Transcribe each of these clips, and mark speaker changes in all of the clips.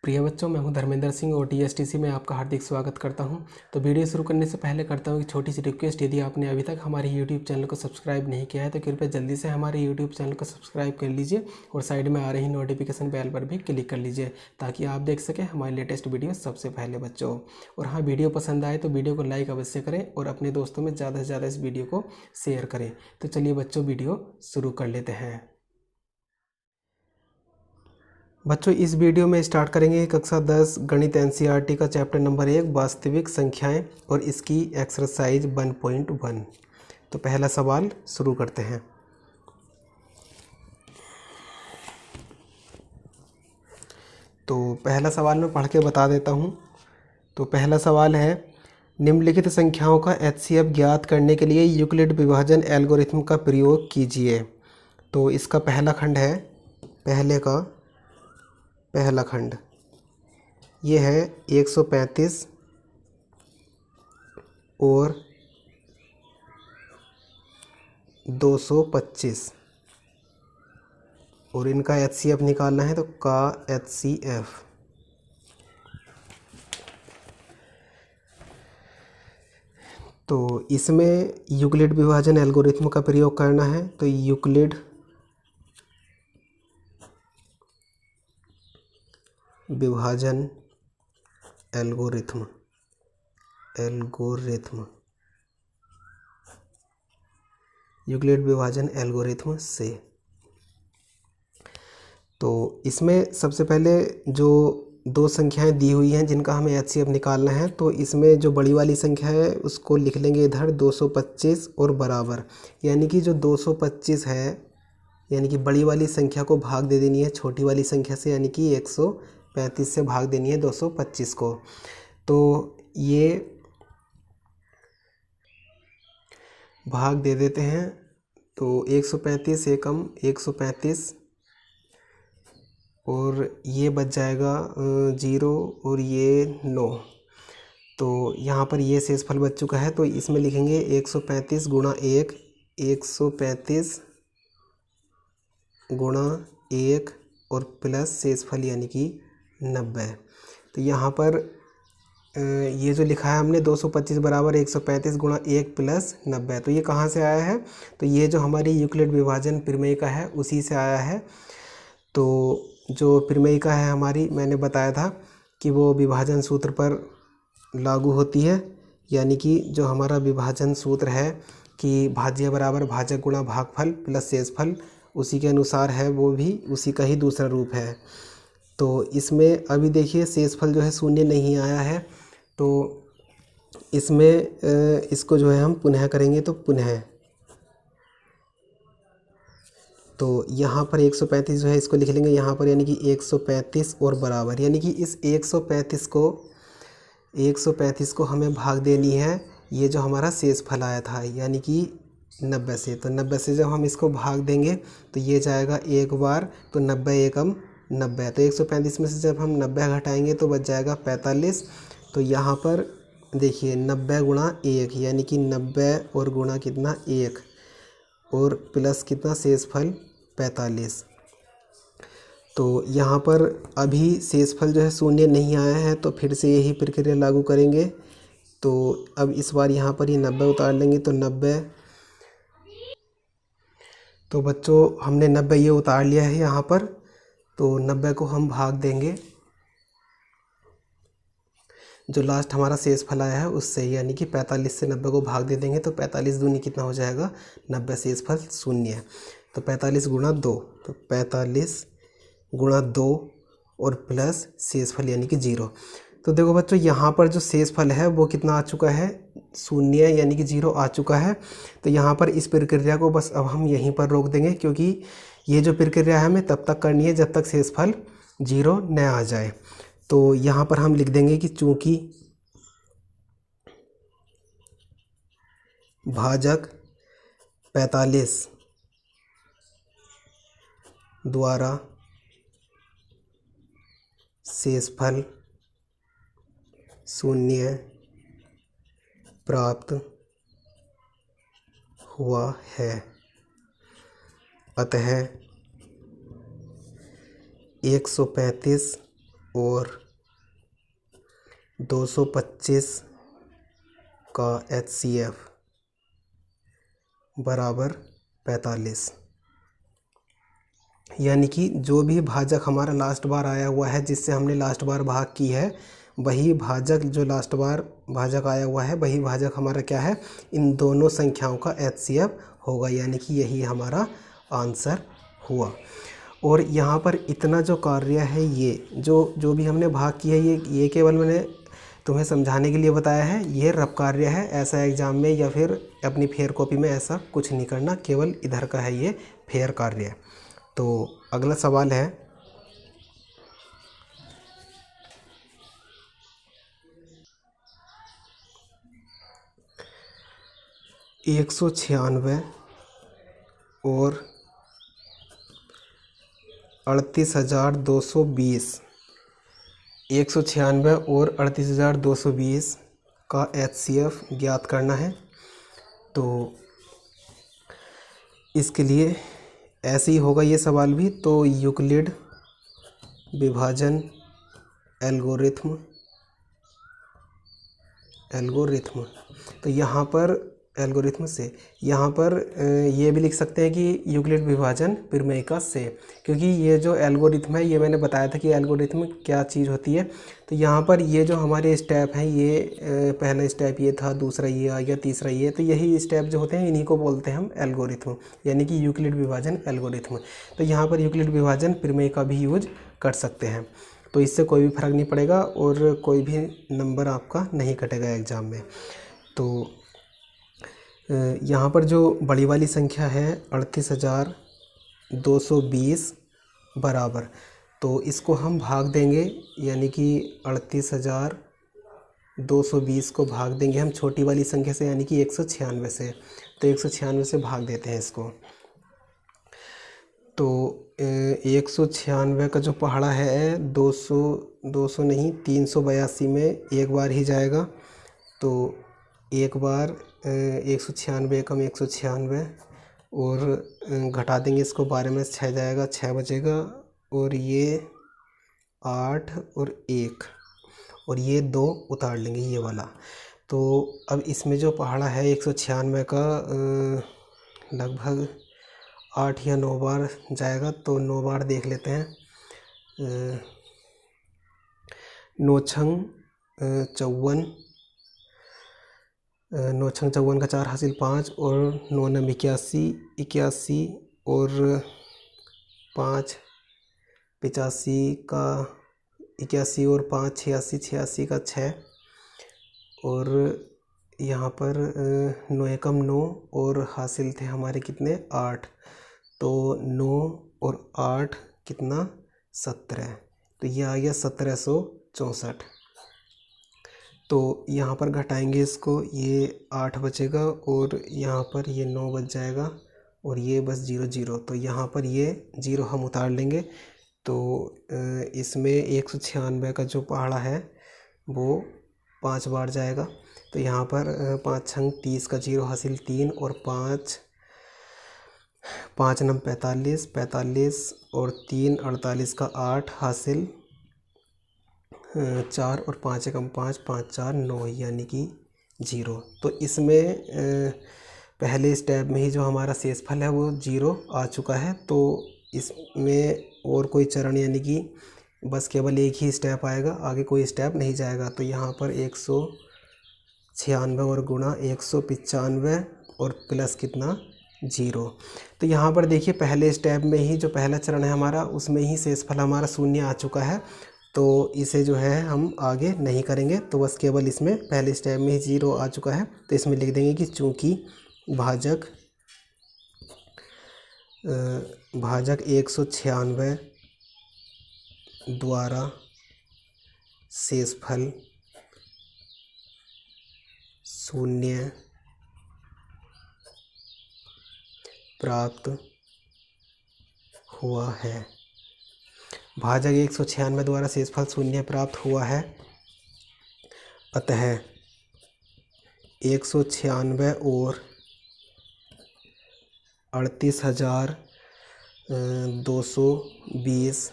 Speaker 1: प्रिय बच्चों, मैं हूं धर्मेंद्र सिंह और टीएसटीसी में आपका हार्दिक स्वागत करता हूं। तो वीडियो शुरू करने से पहले करता हूं कि छोटी सी रिक्वेस्ट, यदि आपने अभी तक हमारे यूट्यूब चैनल को सब्सक्राइब नहीं किया है तो कृपया जल्दी से हमारे यूट्यूब चैनल को सब्सक्राइब कर लीजिए और साइड में आ रही नोटिफिकेशन बेल पर भी क्लिक कर लीजिए ताकि आप देख सकें हमारी लेटेस्ट वीडियो सबसे पहले बच्चों। और हाँ, वीडियो पसंद आए तो वीडियो को लाइक अवश्य करें और अपने दोस्तों में ज़्यादा से ज़्यादा इस वीडियो को शेयर करें। तो चलिए बच्चों, वीडियो शुरू कर लेते हैं। बच्चों, इस वीडियो में स्टार्ट करेंगे कक्षा 10 गणित एनसीईआरटी का चैप्टर नंबर 1 वास्तविक संख्याएं और इसकी एक्सरसाइज 1.1। तो पहला सवाल शुरू करते हैं। तो पहला सवाल मैं पढ़ के बता देता हूं। तो पहला सवाल है, निम्नलिखित संख्याओं का एचसीएफ ज्ञात करने के लिए यूक्लिड विभाजन एल्गोरिथम का प्रयोग कीजिए। तो इसका पहला खंड है, पहला खंड ये है 135 और 225 और इनका एचसीएफ निकालना है। तो का एचसीएफ तो इसमें यूक्लिड विभाजन एल्गोरिथम का प्रयोग करना है। तो यूक्लिड विभाजन एल्गोरिथम यूक्लिड विभाजन एल्गोरिथम से। तो इसमें सबसे पहले जो दो संख्याएं दी हुई हैं जिनका हमें एचसीएफ निकालना है, तो इसमें जो बड़ी वाली संख्या है उसको लिख लेंगे इधर 225 और बराबर, यानी कि जो 225 है यानी कि बड़ी वाली संख्या को भाग दे देनी है छोटी वाली संख्या से, यानी कि 135 से भाग देनी है 225 को। तो ये भाग दे देते हैं। तो 135 एकम 135 और ये बच जाएगा 0 और ये 9। तो यहाँ पर ये शेषफल बच चुका है। तो इसमें लिखेंगे 135 गुणा 1, 135 गुणा 1 और प्लस शेषफल यानी कि 90। तो यहाँ पर ये जो लिखा है हमने 225 बराबर 135 गुणा 1 प्लस 90, तो ये कहाँ से आया है? तो ये जो हमारी यूक्लिड विभाजन प्रमेयिका है उसी से आया है। तो जो प्रमेयिका है हमारी, मैंने बताया था कि वो विभाजन सूत्र पर लागू होती है, यानी कि जो हमारा विभाजन सूत्र है कि भाज्य बराबर भाजक गुणा भागफल प्लस शेषफल, उसी के अनुसार है, वो भी उसी का ही दूसरा रूप है। तो इसमें अभी देखिए शेषफल जो है शून्य नहीं आया है, तो इसमें इसको जो है हम पुनः करेंगे। तो पुनः तो यहाँ पर 135 जो है इसको लिख लेंगे यहाँ पर, यानी कि 135 और बराबर, यानी कि इस 135 को हमें भाग देनी है ये जो हमारा शेषफल आया था, यानी कि 90 से। तो 90 से जब हम इसको भाग देंगे तो ये जाएगा एक बार, तो 90 एकम 90। तो 135 में से जब हम 90 घटाएंगे तो बच जाएगा 45। तो यहाँ पर देखिए 90 गुणा 1, यानी कि 90 और गुणा कितना 1 और प्लस कितना शेषफल 45। तो यहाँ पर अभी शेषफल जो है शून्य नहीं आया है, तो फिर से यही प्रक्रिया लागू करेंगे। तो अब इस बार यहाँ पर ये 90 उतार लेंगे, तो 90। तो बच्चों हमने 90 ये उतार लिया है यहाँ पर, तो 90 को हम भाग देंगे जो लास्ट हमारा शेषफल आया है उससे, यानी कि 45 से 90 को भाग दे देंगे। तो 45 दूनी कितना हो जाएगा 90, शेषफल शून्य। तो 45 गुणा 2, तो 45 गुणा 2 और प्लस शेषफल यानी कि 0। तो देखो बच्चों यहाँ पर जो शेषफल है वो कितना आ चुका है, शून्य यानी कि 0 आ चुका है। तो यहाँ पर इस प्रक्रिया को बस अब हम यहीं पर रोक देंगे, क्योंकि ये जो प्रक्रिया है हमें तब तक करनी है जब तक शेषफल 0 न आ जाए। तो यहाँ पर हम लिख देंगे कि चूँकि भाजक 45 द्वारा शेषफल शून्य प्राप्त हुआ है, अतः 135 और 225 का HCF बराबर 45। यानी कि जो भी भाजक हमारा लास्ट बार आया हुआ है, जिससे हमने लास्ट बार भाग की है, वही भाजक जो लास्ट बार भाजक आया हुआ है, वही भाजक हमारा क्या है, इन दोनों संख्याओं का HCF होगा। यानी कि यही हमारा आंसर हुआ। और यहाँ पर इतना जो कार्य है, ये जो भी हमने भाग किया है, ये केवल मैंने तुम्हें समझाने के लिए बताया है। ये रफ कार्य है, ऐसा एग्ज़ाम में या फिर अपनी फेयर कॉपी में ऐसा कुछ नहीं करना, केवल इधर का है ये फेयर कार्य। तो अगला सवाल है, एक 196 और 38,220, 196 और 38,220 का HCF ज्ञात करना है। तो इसके लिए ऐसे ही होगा ये सवाल भी। तो यूक्लिड विभाजन एल्गोरिथम तो यहाँ पर एल्गोरिथम से, यहाँ पर ये भी लिख सकते हैं कि यूक्लिड विभाजन प्रमेय से, क्योंकि ये जो एल्गोरिथम है, ये मैंने बताया था कि एल्गोरिथम क्या चीज़ होती है। तो यहाँ पर ये जो हमारे स्टेप हैं, ये पहला स्टेप ये था, दूसरा ये आ गया, तीसरा ये, तो यही स्टेप जो होते हैं इन्हीं को बोलते हैं हम एल्गोरिथम, यानी कि यूक्लिड विभाजन एल्गोरिथम। तो यहाँ पर यूक्लिड विभाजन प्रमेय का भी यूज कर सकते हैं। तो इससे कोई भी फ़र्क नहीं पड़ेगा और कोई भी नंबर आपका नहीं कटेगा एग्ज़ाम में। तो यहाँ पर जो बड़ी वाली संख्या है 38,220 बराबर, तो इसको हम भाग देंगे, यानी कि 38,220 को भाग देंगे हम छोटी वाली संख्या से, यानी कि 196 से। तो 196 से भाग देते हैं इसको। तो 196 का जो पहाड़ा है 200 नहीं 382 में एक बार ही जाएगा। तो एक बार 196 कम 196 और घटा देंगे इसको, 12 में 6 जाएगा, 6 बचेगा, और ये 8 और 1 और ये 2 उतार लेंगे ये वाला। तो अब इसमें जो पहाड़ा है 196 का लगभग 8 या 9 बार जाएगा। तो 9 बार देख लेते हैं। 9 छंग 54, 9 छंग 54 का 4 हासिल 5, और 9 नम 81 और 5 85 का 81 और 5 86 का 6, और यहाँ पर 9 एकम 9 और हासिल थे हमारे कितने 8। तो 9 और 8 कितना 17। तो ये आ गया 1764। तो यहाँ पर घटाएंगे इसको, ये 8 बचेगा और यहाँ पर ये 9 बच जाएगा और ये बस 0 0। तो यहाँ पर ये 0 हम उतार लेंगे। तो इसमें 196 का जो पहाड़ा है वो 5 बार जाएगा। तो यहाँ पर 5 छंग 30 का 0 हासिल 3, और 5 नम 45 और 3 48 का 8 हासिल 4, और 5 एकम 5 5 4 9, यानी कि 0। तो इसमें पहले स्टेप में ही जो हमारा शेषफल है वो 0 आ चुका है। तो इसमें और कोई चरण, यानी कि बस केवल एक ही स्टेप आएगा, आगे कोई स्टेप नहीं जाएगा। तो यहाँ पर 196 और गुणा 195 और प्लस कितना 0। तो यहाँ पर देखिए पहले स्टेप में ही जो पहला चरण है हमारा, उसमें ही शेषफल हमारा 0 आ चुका है। तो इसे जो है हम आगे नहीं करेंगे। तो बस केवल इसमें पहले स्टेप में ही 0 आ चुका है। तो इसमें लिख देंगे कि चूँकि भाजक 196 द्वारा शेषफल 0 प्राप्त हुआ है। भाजक 196 द्वारा शेषफल 0 प्राप्त हुआ है। अतः 196 और 38,220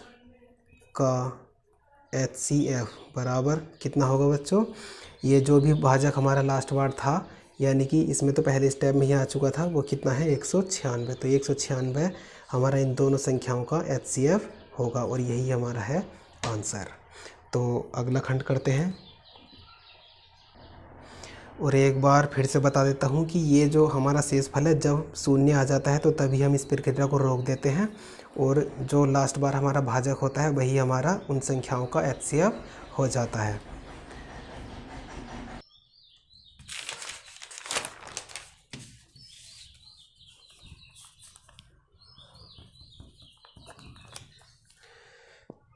Speaker 1: का HCF बराबर कितना होगा बच्चों, ये जो भी भाजक हमारा लास्ट बार था, यानी कि इसमें तो पहले स्टेप में ही आ चुका था, वो कितना है 196। तो 196 हमारा इन दोनों संख्याओं का HCF होगा और यही हमारा है आंसर। तो अगला खंड करते हैं। और एक बार फिर से बता देता हूँ कि ये जो हमारा शेषफल है, जब शून्य आ जाता है तो तभी हम इस प्रक्रिया को रोक देते हैं, और जो लास्ट बार हमारा भाजक होता है वही हमारा उन संख्याओं का HCF हो जाता है।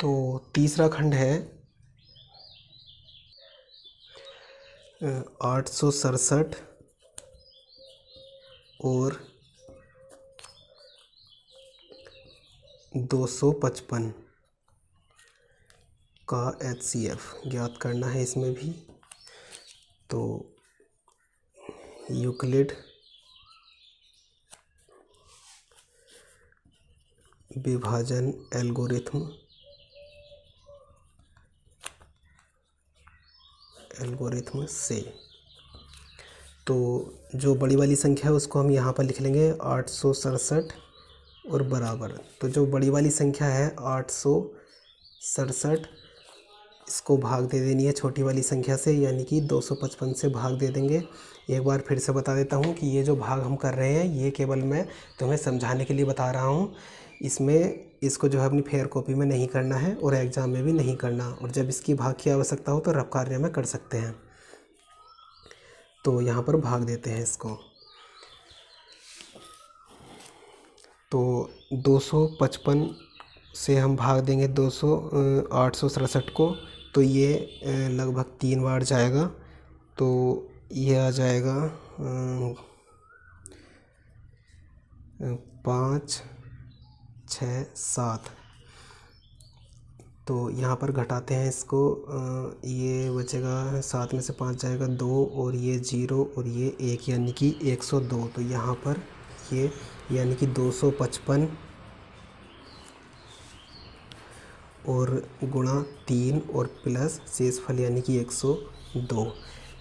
Speaker 1: तो तीसरा खंड है 867 और 255 का HCF ज्ञात करना है इसमें भी। तो यूक्लिड विभाजन एल्गोरिथम से, तो जो बड़ी वाली संख्या है उसको हम यहाँ पर लिख लेंगे 867 और बराबर। तो जो बड़ी वाली संख्या है 867, इसको भाग दे देनी है छोटी वाली संख्या से, यानी कि 255 से भाग दे देंगे। एक बार फिर से बता देता हूँ कि ये जो भाग हम कर रहे हैं ये केवल मैं तुम्हें समझाने के लिए बता रहा हूँ, इसमें इसको जो है अपनी फेयर कॉपी में नहीं करना है और एग्ज़ाम में भी नहीं करना, और जब इसकी भाग की आवश्यकता हो तो रफ कार्य में कर सकते हैं। तो यहाँ पर भाग देते हैं इसको। तो 255 से हम भाग देंगे 867 को, तो ये लगभग 3 बार जाएगा, तो ये आ जाएगा 5, 6, 7। तो यहाँ पर घटाते हैं इसको, ये बचेगा 7 में से 5 जाएगा 2, और ये 0 और ये 1, यानी कि 102। तो यहाँ पर ये यानी कि 255 और गुणा 3 और प्लस शेषफल यानी कि 102।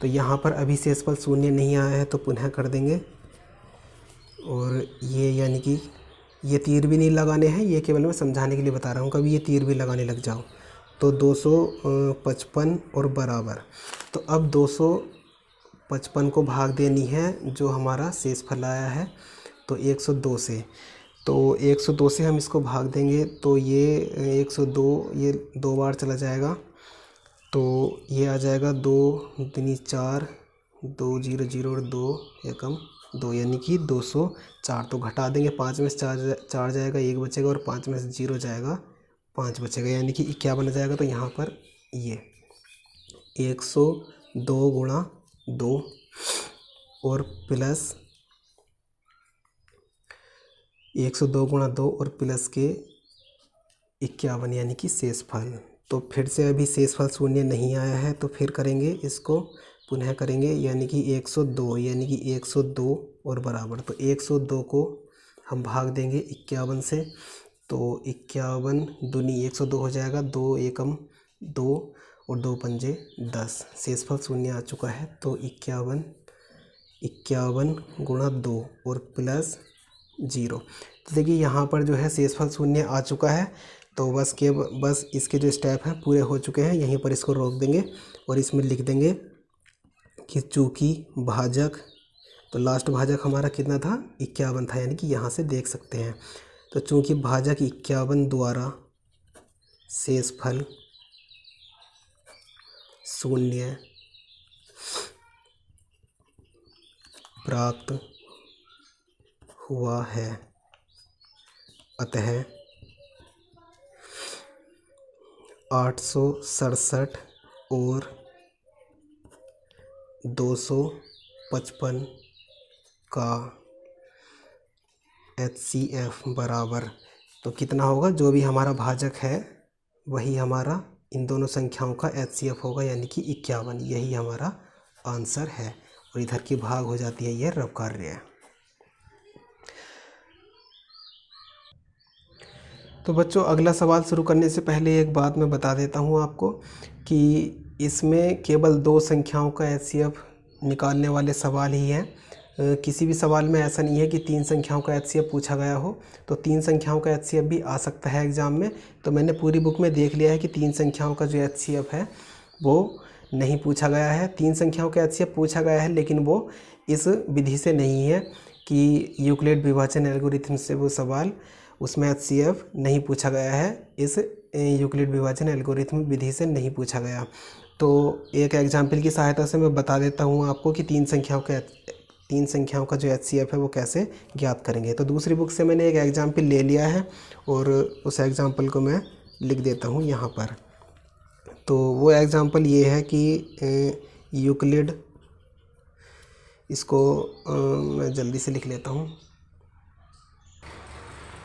Speaker 1: तो यहाँ पर अभी शेषफल शून्य नहीं आया है तो पुनः कर देंगे, और ये यानी कि ये तीर भी नहीं लगाने हैं, ये केवल मैं समझाने के लिए बता रहा हूँ, कभी ये तीर भी लगाने लग जाओ। तो 255 और बराबर, तो अब 255 को भाग देनी है जो हमारा शेषफल आया है, तो 102 से। तो 102 से हम इसको भाग देंगे, तो ये 102 ये 2 बार चला जाएगा, तो ये आ जाएगा 2 दूनी 4, 2 0 0 और 2 एकम 2, यानी कि 204। तो घटा देंगे, 5 में से 4 जाएगा, 1 बचेगा, और 5 में से 0 जाएगा, 5 बचेगा, यानी कि 51 जाएगा। तो यहाँ पर ये 102 गुणा 2 और प्लस 102 गुणा 2 और प्लस के 51, यानी कि शेषफल। तो फिर से अभी शेषफल शून्य नहीं आया है, तो फिर करेंगे इसको, पुनः करेंगे, यानी कि 102, यानी कि 102 और बराबर। तो 102 को हम भाग देंगे 51 से, तो 51 दूनी 102 हो जाएगा, 2 एकम 2 और 2 पंजे 10। शेषफल शून्य आ चुका है, तो 51 गुणा 2 और प्लस 0। तो देखिए यहाँ पर जो है शेषफल शून्य आ चुका है, तो बस इसके जो स्टेप हैं पूरे हो चुके हैं, यहीं पर इसको रोक देंगे और इसमें लिख देंगे कि चूँकि भाजक, तो लास्ट भाजक हमारा कितना था 51 था, यानी कि यहाँ से देख सकते हैं। तो चूँकि भाजक 51 द्वारा शेषफल शून्य प्राप्त हुआ है, अतः 867 और 255 का HCF बराबर, तो कितना होगा, जो भी हमारा भाजक है वही हमारा इन दोनों संख्याओं का HCF होगा, यानी कि 51। यही हमारा आंसर है, और इधर की भाग हो जाती है ये रव कार्य। तो बच्चों अगला सवाल शुरू करने से पहले एक बात मैं बता देता हूँ आपको कि इसमें केवल दो संख्याओं का एचसीएफ निकालने वाले सवाल ही हैं। किसी भी सवाल में ऐसा नहीं है कि तीन संख्याओं का एचसीएफ पूछा गया हो। तो तीन संख्याओं का एचसीएफ भी आ सकता है एग्ज़ाम में। तो मैंने पूरी बुक में देख लिया है कि तीन संख्याओं का जो एचसीएफ है वो नहीं पूछा गया है। तीन संख्याओं का एचसीएफ पूछा गया है लेकिन वो इस विधि से नहीं है कि यूक्लिड विभाजन एल्गोरिथम से वो सवाल, उसमें एचसीएफ नहीं पूछा गया है। इस यूक्लिड विभाजन एल्गोरिथम विधि से नहीं पूछा गया। तो एक एग्जाम्पल की सहायता से मैं बता देता हूँ आपको कि तीन संख्याओं का जो एचसीएफ है वो कैसे ज्ञात करेंगे। तो दूसरी बुक से मैंने एक एग्जाम्पल ले लिया है और उस एग्जाम्पल को मैं लिख देता हूँ यहाँ पर। तो वो एग्जाम्पल ये है कि यूक्लिड, इसको मैं जल्दी से लिख लेता हूँ।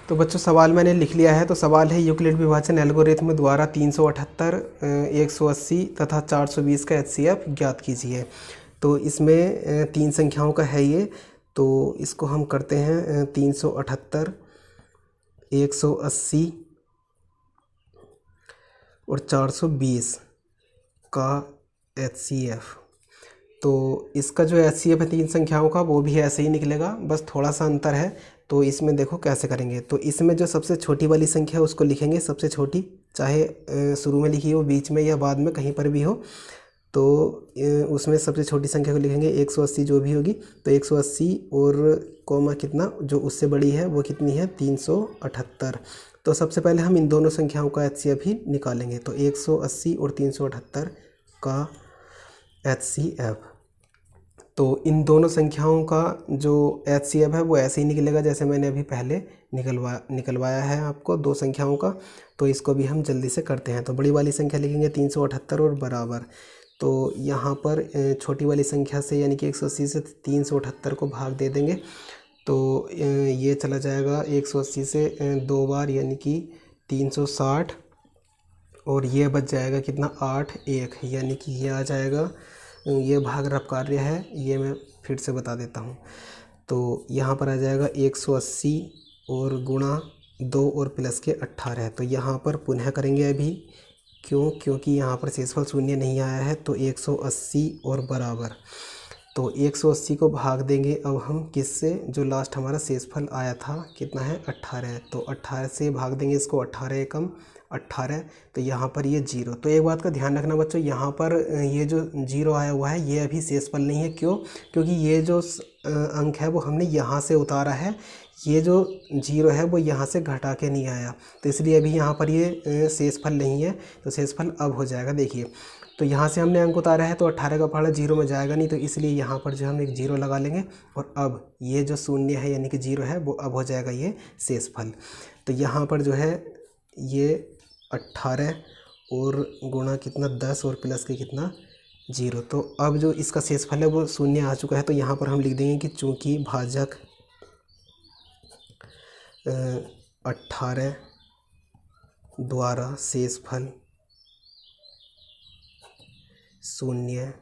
Speaker 1: तो बच्चों सवाल मैंने लिख लिया है। तो सवाल है यूक्लिड विभाजन एल्गोरिथम द्वारा 378, 180 तथा 420 का एचसीएफ ज्ञात कीजिए। तो इसमें तीन संख्याओं का है ये। तो इसको हम करते हैं 378, 180 और 420 का एचसीएफ। तो इसका जो एचसीएफ है तीन संख्याओं का वो भी ऐसे ही निकलेगा, बस थोड़ा सा अंतर है। तो इसमें देखो कैसे करेंगे। तो इसमें जो सबसे छोटी वाली संख्या है उसको लिखेंगे सबसे छोटी, चाहे शुरू में लिखी हो, बीच में या बाद में, कहीं पर भी हो। तो उसमें सबसे छोटी संख्या को लिखेंगे 180 जो भी होगी। तो 180 और कोमा कितना जो उससे बड़ी है वो कितनी है 378। तो सबसे पहले हम इन दोनों संख्याओं का एचसीएफ ही निकालेंगे। तो 180 और 378 का एचसीएफ। तो इन दोनों संख्याओं का जो एचसीएफ है वो ऐसे ही निकलेगा जैसे मैंने अभी पहले निकलवाया है आपको दो संख्याओं का। तो इसको भी हम जल्दी से करते हैं। तो बड़ी वाली संख्या लिखेंगे 378 और बराबर। तो यहाँ पर छोटी वाली संख्या से यानी कि 180 से 378 को भाग दे देंगे। तो ये चला जाएगा 180 से दो बार यानी कि 360 और ये बच जाएगा कितना 8 1 यानी कि ये आ जाएगा, ये भाग रफ कार्य है, ये मैं फिर से बता देता हूँ। तो यहाँ पर आ जाएगा 180 और गुणा 2 और प्लस के 18। तो यहाँ पर पुनः करेंगे अभी, क्योंकि यहाँ पर शेषफल शून्य नहीं आया है। तो 180 और बराबर, तो 180 को भाग देंगे अब हम किससे, जो लास्ट हमारा शेषफल आया था कितना है 18। तो 18 से भाग देंगे इसको, 18 एकम 18। तो यहाँ पर ये 0। तो एक बात का ध्यान रखना बच्चों, यहाँ पर ये जो 0 आया हुआ है ये अभी शेषफल नहीं है। क्योंकि ये जो अंक है वो हमने यहाँ से उतारा है, ये जो 0 है वो यहाँ से घटा के नहीं आया। तो इसलिए अभी यहाँ पर ये शेषफल नहीं है। तो शेषफल अब हो जाएगा, देखिए। तो यहाँ से हमने अंक उतारा है तो 18 का पहाड़ा 0 में जाएगा नहीं, तो इसलिए यहाँ पर जो हम एक 0 लगा लेंगे। और अब ये जो शून्य है यानी कि 0 है वो अब हो जाएगा ये शेषफल। तो यहाँ पर जो है ये 18 और गुणा कितना 10 और प्लस के कितना 0। तो अब जो इसका शेषफल है वो शून्य आ चुका है। तो यहाँ पर हम लिख देंगे कि चूँकि भाजक 18 द्वारा शेषफल शून्य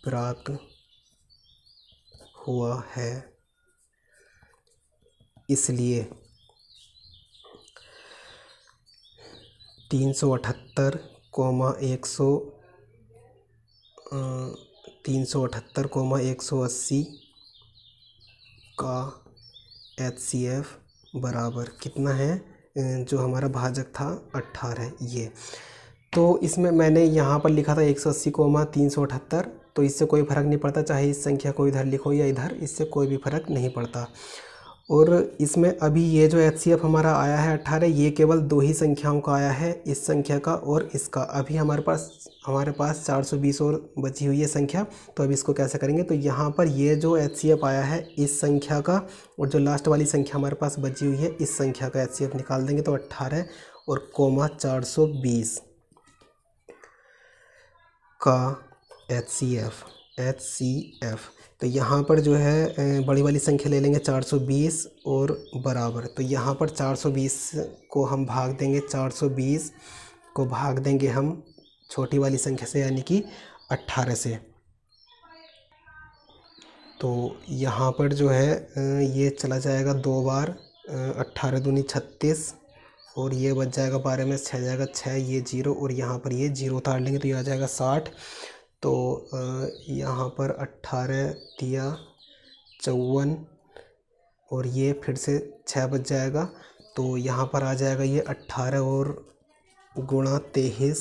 Speaker 1: प्राप्त हुआ है, इसलिए 378, 180 का एचसीएफ बराबर कितना है, जो हमारा भाजक था 18 ये। तो इसमें मैंने यहाँ पर लिखा था 180, 378। तो इससे कोई फ़र्क नहीं पड़ता, चाहे इस संख्या को इधर लिखो या इधर, इससे कोई भी फ़र्क नहीं पड़ता। और इसमें अभी ये जो एचसीएफ हमारा आया है 18, ये केवल दो ही संख्याओं का आया है, इस संख्या का और इसका। अभी हमारे पास 420 और बची हुई है संख्या। तो अब इसको कैसे करेंगे, तो यहाँ पर ये जो एचसीएफ आया है इस संख्या का और जो लास्ट वाली संख्या हमारे पास बची हुई है इस संख्या का एचसीएफ निकाल देंगे। तो 18 और 420 का एचसीएफ। तो यहाँ पर जो है बड़ी वाली संख्या ले लेंगे 420 और बराबर। तो यहाँ पर 420 को हम भाग देंगे, 420 को भाग देंगे हम छोटी वाली संख्या से यानी कि 18 से। तो यहाँ पर जो है ये चला जाएगा 2 बार 18 दूनी 36 और ये बच जाएगा 12 में 6 जाएगा 6, ये 0 और यहाँ पर ये 0 उतार लेंगे तो ये आ जाएगा 60। तो यहाँ पर 18 तिया 54 और ये फिर से 6 बच जाएगा तो यहाँ पर आ जाएगा ये 18 और गुणा 23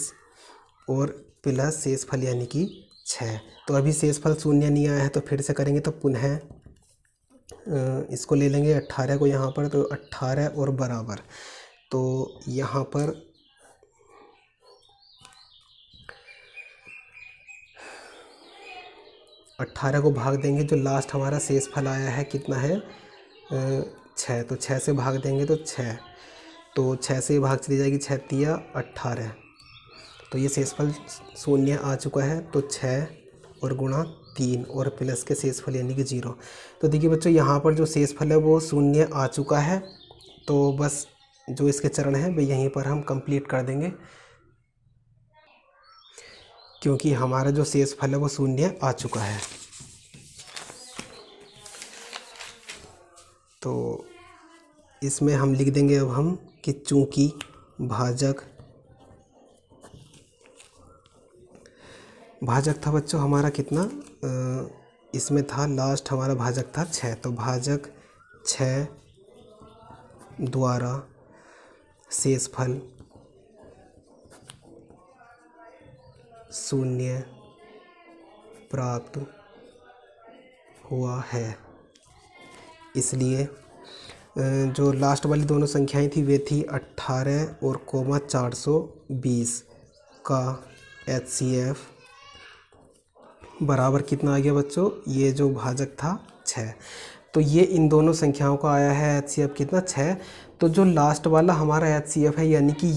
Speaker 1: और प्लस शेषफल यानी कि 6। तो अभी शेषफल शून्य नहीं आया है तो फिर से करेंगे तो पुनः इसको ले लेंगे 18 को यहाँ पर, तो 18 और बराबर, तो यहाँ पर 18 को भाग देंगे, जो लास्ट हमारा शेषफल आया है कितना है 6, तो 6 से भाग देंगे तो 6, तो 6 से भाग चली जाएगी 6 तिया 18, तो ये शेषफल शून्य आ चुका है। तो 6 और गुणा 3 और प्लस के शेषफल यानी कि 0। तो देखिए बच्चों यहाँ पर जो शेषफल है वो शून्य आ चुका है, तो बस जो इसके चरण हैं वे यहीं पर हम कंप्लीट कर देंगे, क्योंकि हमारा जो शेषफल है वो शून्य आ चुका है। तो इसमें हम लिख देंगे अब हम कि चूंकि भाजक था बच्चों हमारा कितना, इसमें था लास्ट हमारा भाजक था 6, तो भाजक 6 द्वारा शेषफल शून्य प्राप्त हुआ है। इसलिए जो लास्ट वाली दोनों संख्याएं थी वे थी 18 और 420 का HCF बराबर कितना आ गया बच्चों, ये जो भाजक था 6। तो ये इन दोनों संख्याओं का आया है HCF कितना 6। तो जो लास्ट वाला हमारा HCF है यानी कि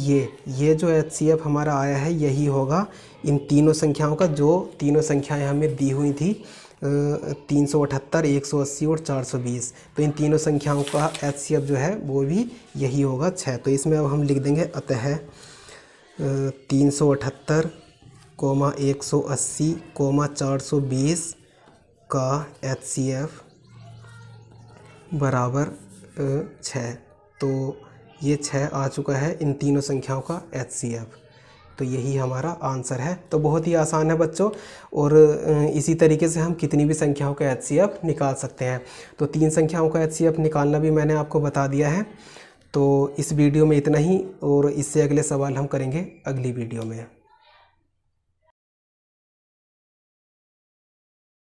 Speaker 1: ये जो HCF हमारा आया है यही होगा इन तीनों संख्याओं का, जो तीनों संख्याएं हमें दी हुई थी 378, 180 और 420। तो इन तीनों संख्याओं का HCF जो है वो भी यही होगा 6। तो इसमें अब हम लिख देंगे अतः 378, 180, 420 का HCF बराबर 6। तो ये 6 आ चुका है इन तीनों संख्याओं का HCF, तो यही हमारा आंसर है। तो बहुत ही आसान है बच्चों, और इसी तरीके से हम कितनी भी संख्याओं का HCF निकाल सकते हैं। तो 3 संख्याओं का HCF निकालना भी मैंने आपको बता दिया है। तो इस वीडियो में इतना ही, और इससे अगले सवाल हम करेंगे अगली वीडियो में।